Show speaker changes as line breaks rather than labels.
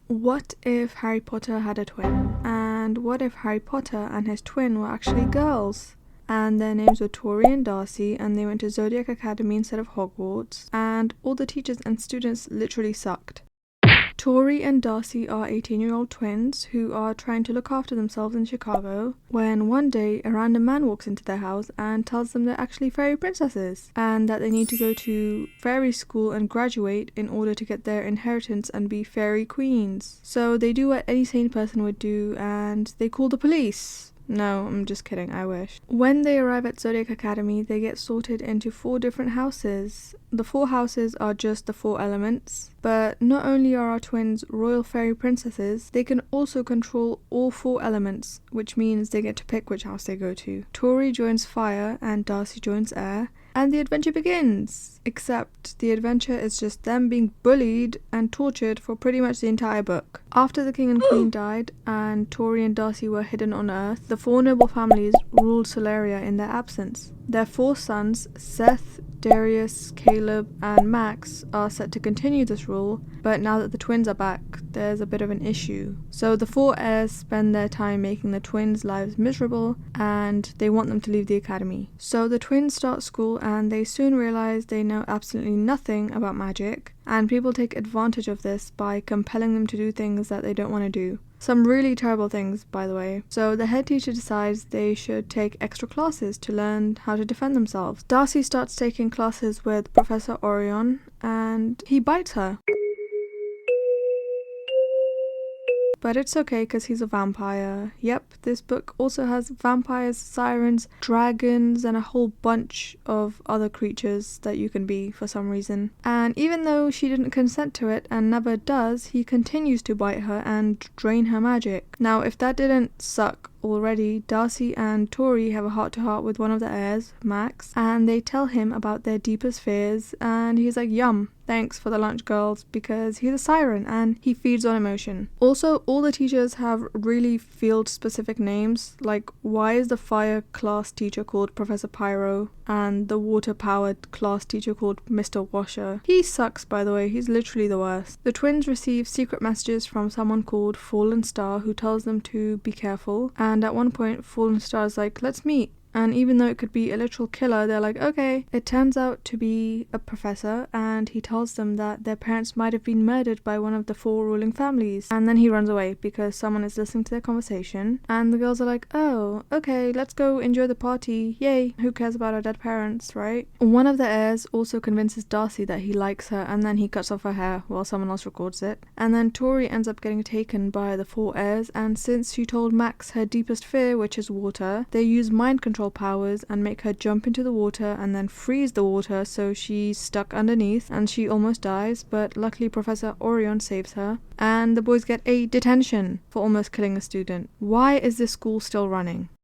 What if Harry Potter had a twin? And what if Harry Potter and his twin were actually girls? And their names were Tori and Darcy, and they went to Zodiac Academy instead of Hogwarts, and all the teachers and students literally sucked. Tori and Darcy are 18-year-old twins who are trying to look after themselves in Chicago when one day a random man walks into their house and tells them they're actually fairy princesses and that they need to go to fairy school and graduate in order to get their inheritance and be fairy queens. So they do what any sane person would do and they call the police. No, I'm just kidding, I wish. When they arrive at Zodiac Academy, they get sorted into 4 different houses. The 4 houses are just the 4 elements, but not only are our twins royal fairy princesses, they can also control all 4 elements, which means they get to pick which house they go to. Tori joins fire and Darcy joins air, and the adventure begins! Except the adventure is just them being bullied and tortured for pretty much the entire book. After the king and queen died and Tori and Darcy were hidden on Earth, the 4 noble families ruled Solaria in their absence. Their 4 sons, Seth, Darius, Caleb, and Max, are set to continue this rule, but now that the twins are back, there's a bit of an issue. So the 4 heirs spend their time making the twins' lives miserable, and they want them to leave the academy. So the twins start school, and they soon realize they know absolutely nothing about magic, and people take advantage of this by compelling them to do things that they don't want to do. Some really terrible things, by the way. So the head teacher decides they should take extra classes to learn how to defend themselves. Darcy starts taking classes with Professor Orion, and he bites her. But it's okay because he's a vampire. Yep, this book also has vampires, sirens, dragons, and a whole bunch of other creatures that you can be for some reason. And even though she didn't consent to it and never does, he continues to bite her and drain her magic. Now, if that didn't suck already, Darcy and Tori have a heart-to-heart with one of the heirs, Max, and they tell him about their deepest fears, and he's like, yum, thanks for the lunch, girls, because he's a siren and he feeds on emotion. Also, all the teachers have really field-specific names, like why is the fire class teacher called Professor Pyro and the water-powered class teacher called Mr. Washer? He sucks, by the way, he's literally the worst. The twins receive secret messages from someone called Fallen Star who tells them to be careful, and at one point Fallen Star is like, let's meet. And even though it could be a literal killer, they're like, okay. It turns out to be a professor, and he tells them that their parents might have been murdered by one of the 4 ruling families. And then he runs away because someone is listening to their conversation. And the girls are like, oh, okay, let's go enjoy the party. Yay, who cares about our dead parents, right? One of the heirs also convinces Darcy that he likes her, and then he cuts off her hair while someone else records it. And then Tori ends up getting taken by the 4 heirs, and since she told Max her deepest fear, which is water, they use mind control powers and make her jump into the water and then freeze the water so she's stuck underneath and she almost dies, but luckily Professor Orion saves her, and the boys get a detention for almost killing a student. Why is this school still running?